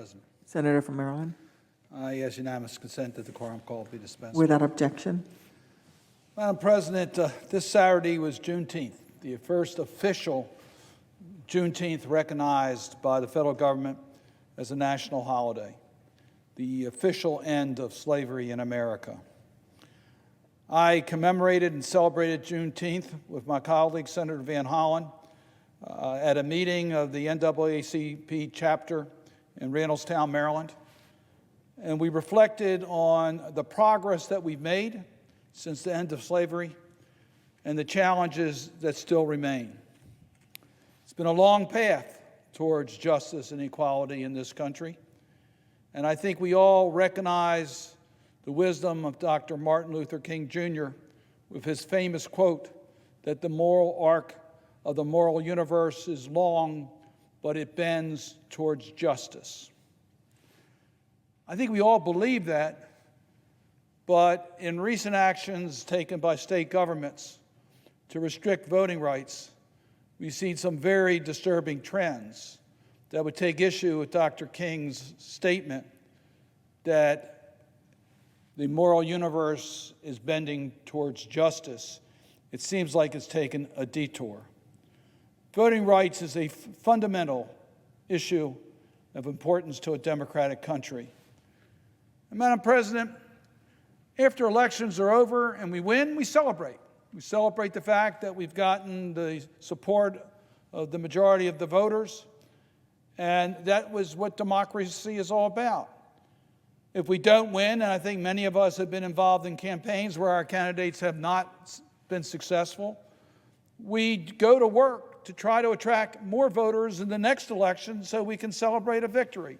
President. Senator from Maryland. I ask unanimous consent that the quorum call be dispensed. Without objection. Madam President, this Saturday was Juneteenth, the first official Juneteenth recognized by the federal government as a national holiday, the official end of slavery in America. I commemorated and celebrated Juneteenth with my colleague, Senator Van Hollen, at a meeting of the NAACP chapter in Randallstown, Maryland. And we reflected on the progress that we've made since the end of slavery and the challenges that still remain. It's been a long path towards justice and equality in this country. And I think we all recognize the wisdom of Dr. Martin Luther King Jr. with his famous quote that the moral arc of the moral universe is long, but it bends towards justice. I think we all believe that, but in recent actions taken by state governments to restrict voting rights, we've seen some very disturbing trends that would take issue with Dr. King's statement that the moral universe is bending towards justice. It seems like it's taken a detour. Voting rights is a fundamental issue of importance to a democratic country. And Madam President, after elections are over and we win, we celebrate. We celebrate the fact that we've gotten the support of the majority of the voters, and that was what democracy is all about. If we don't win, and I think many of us have been involved in campaigns where our candidates have not been successful, we go to work to try to attract more voters in the next election so we can celebrate a victory.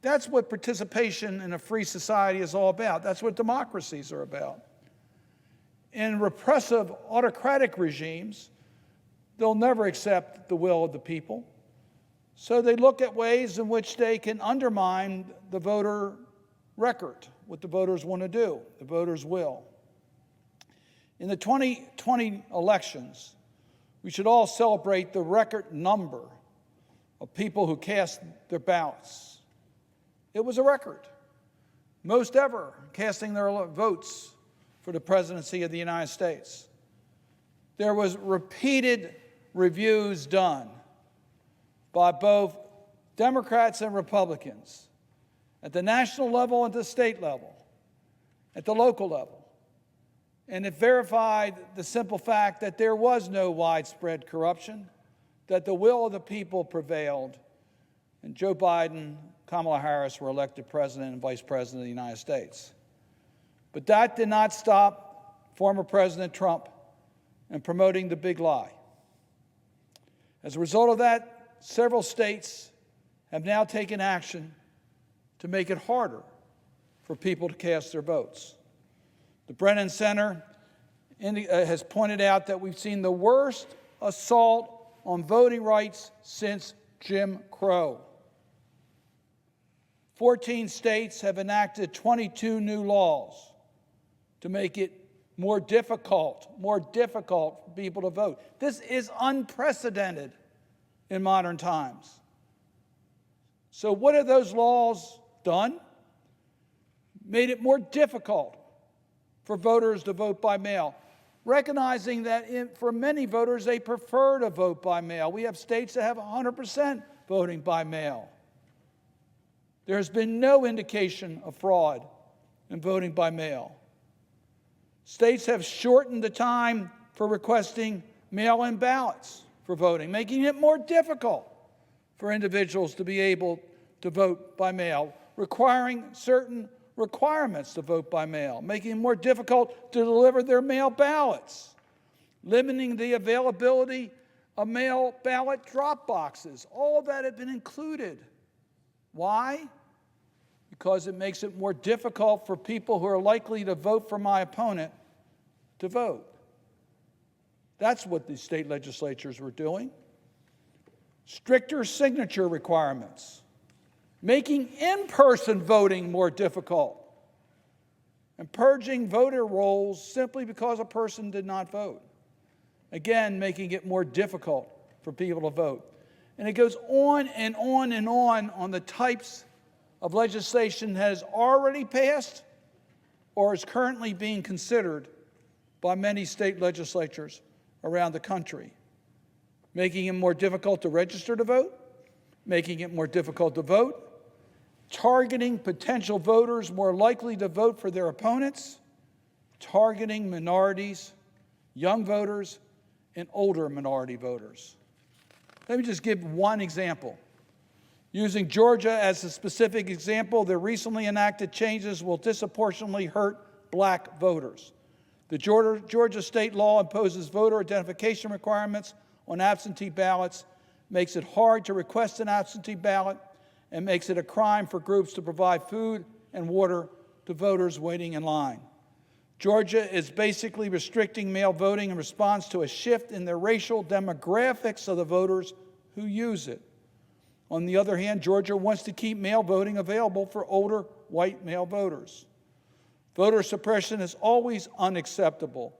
That's what participation in a free society is all about. That's what democracies are about. In repressive autocratic regimes, they'll never accept the will of the people. So they look at ways in which they can undermine the voter record, what the voters want to do, the voters' will. In the 2020 elections, we should all celebrate the record number of people who cast their ballots. It was a record, most ever casting their votes for the presidency of the United States. There was repeated reviews done by both Democrats and Republicans at the national level and the state level, at the local level. And it verified the simple fact that there was no widespread corruption, that the will of the people prevailed, and Joe Biden, Kamala Harris were elected president and vice president of the United States. But that did not stop former President Trump in promoting the big lie. As a result of that, several states have now taken action to make it harder for people to cast their votes. The Brennan Center has pointed out that we've seen the worst assault on voting rights since Jim Crow. 14 states have enacted 22 new laws to make it more difficult for people to vote. This is unprecedented in modern times. So what have those laws done? Made it more difficult for voters to vote by mail, recognizing that for many voters, they prefer to vote by mail. We have states that have 100% voting by mail. There has been no indication of fraud in voting by mail. States have shortened the time for requesting mail-in ballots for voting, making it more difficult for individuals to be able to vote by mail, requiring certain requirements to vote by mail, making it more difficult to deliver their mail ballots, limiting the availability of mail ballot drop boxes. All of that have been included. Why? Because it makes it more difficult for people who are likely to vote for my opponent to vote. That's what the state legislatures were doing. Stricter signature requirements, making in-person voting more difficult, and purging voter rolls simply because a person did not vote. Again, making it more difficult for people to vote. And it goes on and on and on the types of legislation has already passed or is currently being considered by many state legislatures around the country, making it more difficult to register to vote, making it more difficult to vote, targeting potential voters more likely to vote for their opponents, targeting minorities, young voters, and older minority voters. Let me just give one example. Using Georgia as a specific example, the recently enacted changes will disproportionately hurt black voters. The Georgia state law imposes voter identification requirements on absentee ballots, makes it hard to request an absentee ballot, and makes it a crime for groups to provide food and water to voters waiting in line. Georgia is basically restricting mail voting in response to a shift in the racial demographics of the voters who use it. On the other hand, Georgia wants to keep mail voting available for older white male voters. Voter suppression is always unacceptable,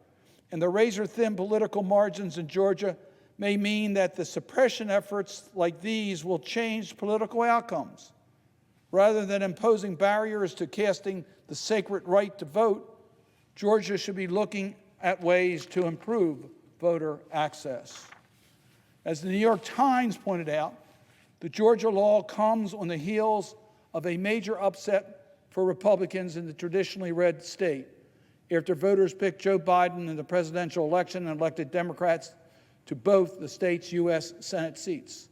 and the razor-thin political margins in Georgia may mean that the suppression efforts like these will change political outcomes. Rather than imposing barriers to casting the sacred right to vote, Georgia should be looking at ways to improve voter access. As the New York Times pointed out, the Georgia law comes on the heels of a major upset for Republicans in the traditionally red state, after voters picked Joe Biden in the presidential election and elected Democrats to both the state's U.S. Senate seats.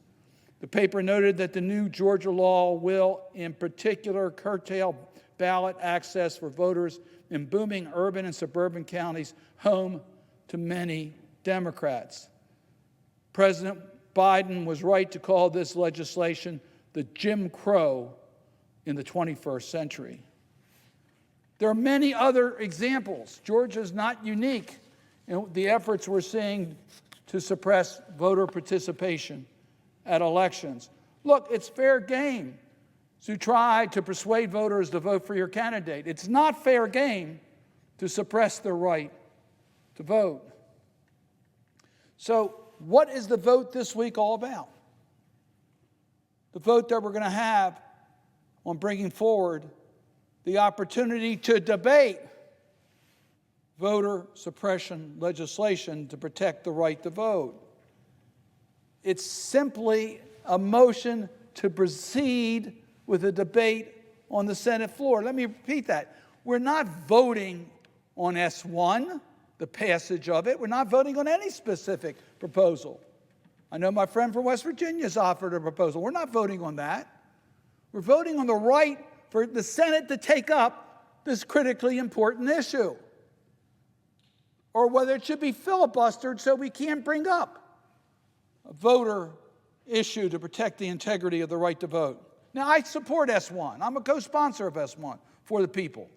The paper noted that the new Georgia law will, in particular, curtail ballot access for voters in booming urban and suburban counties home to many Democrats. President Biden was right to call this legislation the Jim Crow in the 21st century. There are many other examples. Georgia is not unique in the efforts we're seeing to suppress voter participation at elections. Look, it's fair game to try to persuade voters to vote for your candidate. It's not fair game to suppress their right to vote. So, what is the vote this week all about? The vote that we're going to have on bringing forward the opportunity to debate voter suppression legislation to protect the right to vote. It's simply a motion to proceed with a debate on the Senate floor. Let me repeat that. We're not voting on S1, the passage of it. We're not voting on any specific proposal. I know my friend from West Virginia has offered a proposal. We're not voting on that. We're voting on the right for the Senate to take up this critically important issue, or whether it should be filibustered so we can't bring up a voter issue to protect the integrity of the right to vote. Now, I support S1. I'm a co-sponsor of S1 for the people.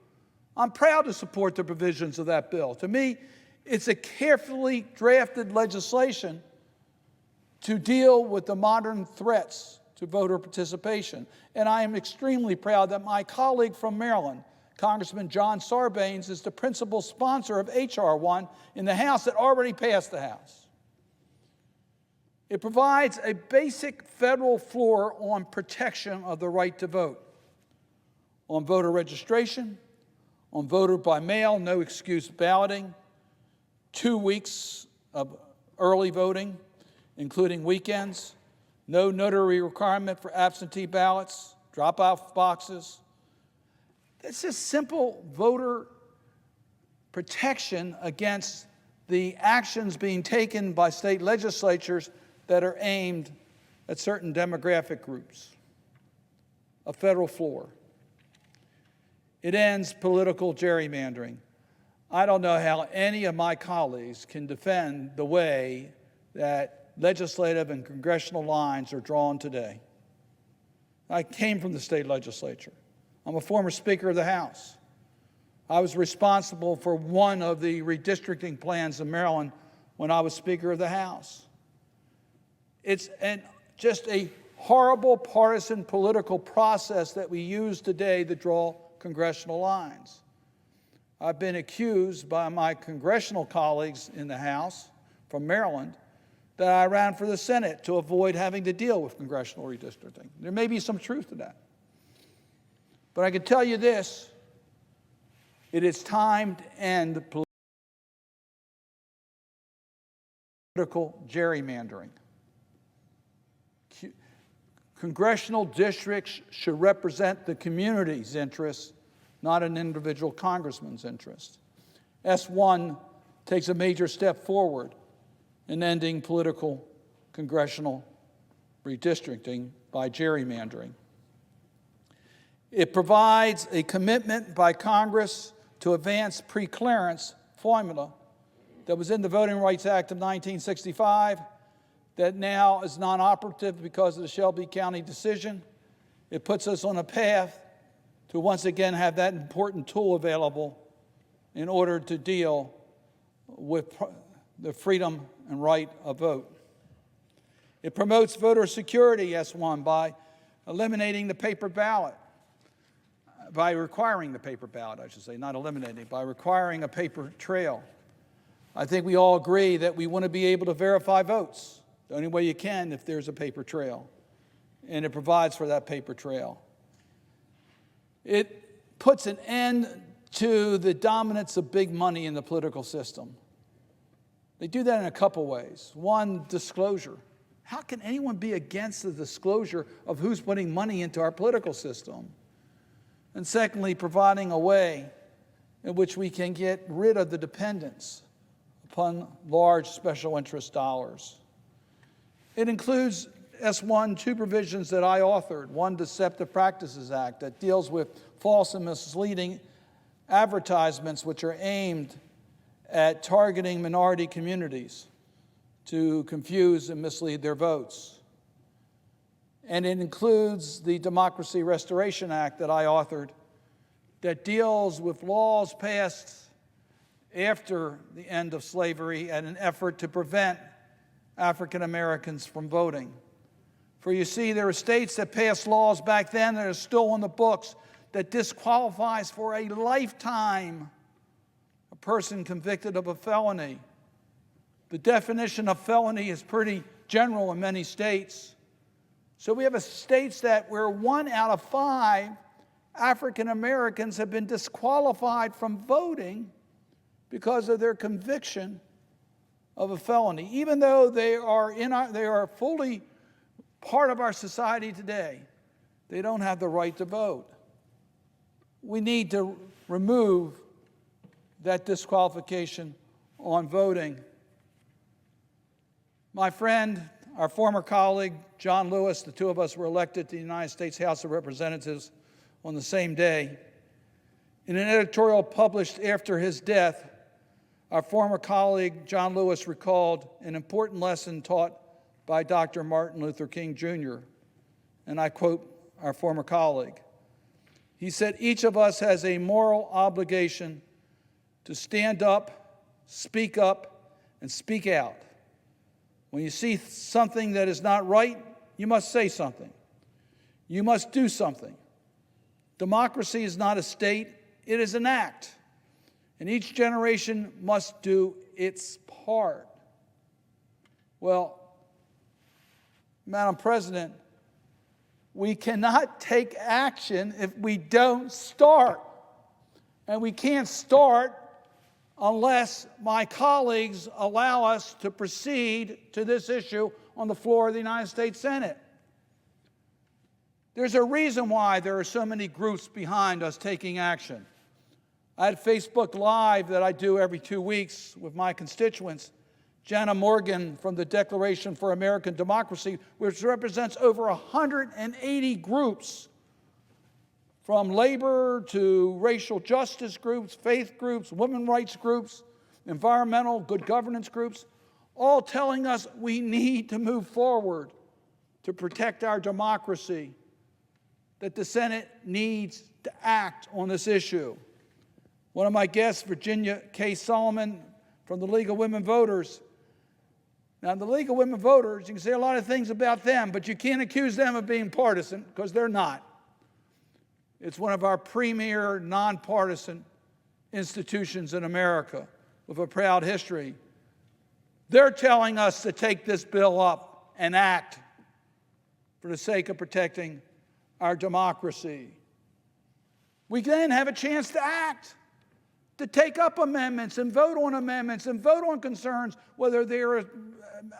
I'm proud to support the provisions of that bill. To me, it's a carefully drafted legislation to deal with the modern threats to voter participation. And I am extremely proud that my colleague from Maryland, Congressman John Sarbanes, is the principal sponsor of H.R. 1 in the House that already passed the House. It provides a basic federal floor on protection of the right to vote, on voter registration, on voter by mail, no excuse balloting, 2 weeks of early voting, including weekends, no notary requirement for absentee ballots, drop-off boxes. It's just simple voter protection against the actions being taken by state legislatures that are aimed at certain demographic groups. A federal floor. It ends political gerrymandering. I don't know how any of my colleagues can defend the way that legislative and congressional lines are drawn today. I came from the state legislature. I'm a former Speaker of the House. I was responsible for one of the redistricting plans in Maryland when I was Speaker of the House. It's just a horrible partisan political process that we use today to draw congressional lines. I've been accused by my congressional colleagues in the House from Maryland that I ran for the Senate to avoid having to deal with congressional redistricting. There may be some truth to that. But I can tell you this, it is time to end political gerrymandering. Congressional districts should represent the community's interests, not an individual congressman's interest. S1 takes a major step forward in ending political congressional redistricting by gerrymandering. It provides a commitment by Congress to advance pre-clearance formula that was in the Voting Rights Act of 1965 that now is non-operative because of the Shelby County decision. It puts us on a path to once again have that important tool available in order to deal with the freedom and right of vote. It promotes voter security, S1, by eliminating the paper ballot, by requiring the paper ballot, I should say, not eliminating, by requiring a paper trail. I think we all agree that we want to be able to verify votes the only way you can if there's a paper trail, and it provides for that paper trail. It puts an end to the dominance of big money in the political system. They do that in a couple ways. One, disclosure. How can anyone be against the disclosure of who's putting money into our political system? And secondly, providing a way in which we can get rid of the dependence upon large special interest dollars. It includes S1 two provisions that I authored. One, Deceptive Practices Act, that deals with false and misleading advertisements which are aimed at targeting minority communities to confuse and mislead their votes. And it includes the Democracy Restoration Act that I authored that deals with laws passed after the end of slavery in an effort to prevent African Americans from voting. For you see, there are states that passed laws back then that are still on the books that disqualifies for a lifetime a person convicted of a felony. The definition of felony is pretty general in many states. So we have states where 1 out of 5 African Americans have been disqualified from voting because of their conviction of a felony, even though they are fully part of our society today. They don't have the right to vote. We need to remove that disqualification on voting. My friend, our former colleague, John Lewis, the two of us were elected to the United States House of Representatives on the same day. In an editorial published after his death, our former colleague, John Lewis, recalled an important lesson taught by Dr. Martin Luther King, Jr. And I quote our former colleague. He said, "Each of us has a moral obligation to stand up, and speak out. When you see something that is not right, you must say something. You must do something. Democracy is not a state, it is an act. And each generation must do its part." Well, Madam President, we cannot take action if we don't start. And we can't start unless my colleagues allow us to proceed to this issue on the floor of the United States Senate. There's a reason why there are so many groups behind us taking action. I had Facebook Live that I do every 2 weeks with my constituents. Jana Morgan from the Declaration for American Democracy, which represents over 180 groups, from labor to racial justice groups, faith groups, women's rights groups, environmental good governance groups, all telling us we need to move forward to protect our democracy, that the Senate needs to act on this issue. One of my guests, Virginia K. Solomon from the League of Women Voters. Now, the League of Women Voters, you can say a lot of things about them, but you can't accuse them of being partisan, because they're not. It's one of our premier nonpartisan institutions in America with a proud history. They're telling us to take this bill up and act for the sake of protecting our democracy. We then have a chance to act, to take up amendments and vote on concerns, whether they are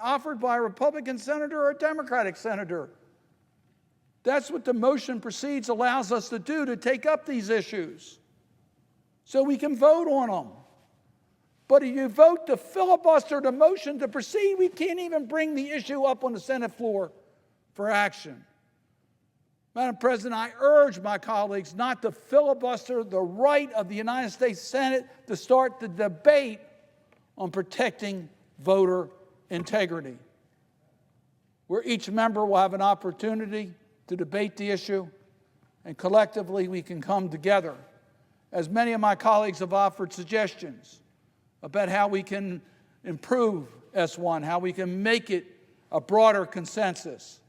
offered by a Republican senator or a Democratic senator. That's what the motion proceeds allows us to do, to take up these issues so we can vote on them. But if you vote to filibuster the motion to proceed, we can't even bring the issue up on the Senate floor for action. Madam President, I urge my colleagues not to filibuster the right of the United States Senate to start the debate on protecting voter integrity, where each member will have an opportunity to debate the issue, and collectively we can come together. As many of my colleagues have offered suggestions about how we can improve S1, how we can make it a broader consensus.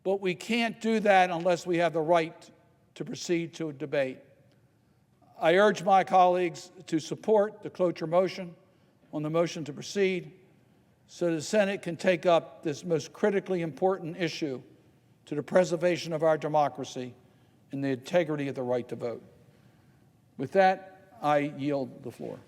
But we can't do that unless we have the right to proceed to a debate. I urge my colleagues to support the cloture motion on the motion to proceed so the Senate can take up this most critically important issue to the preservation of our democracy and the integrity of the right to vote. With that, I yield the floor.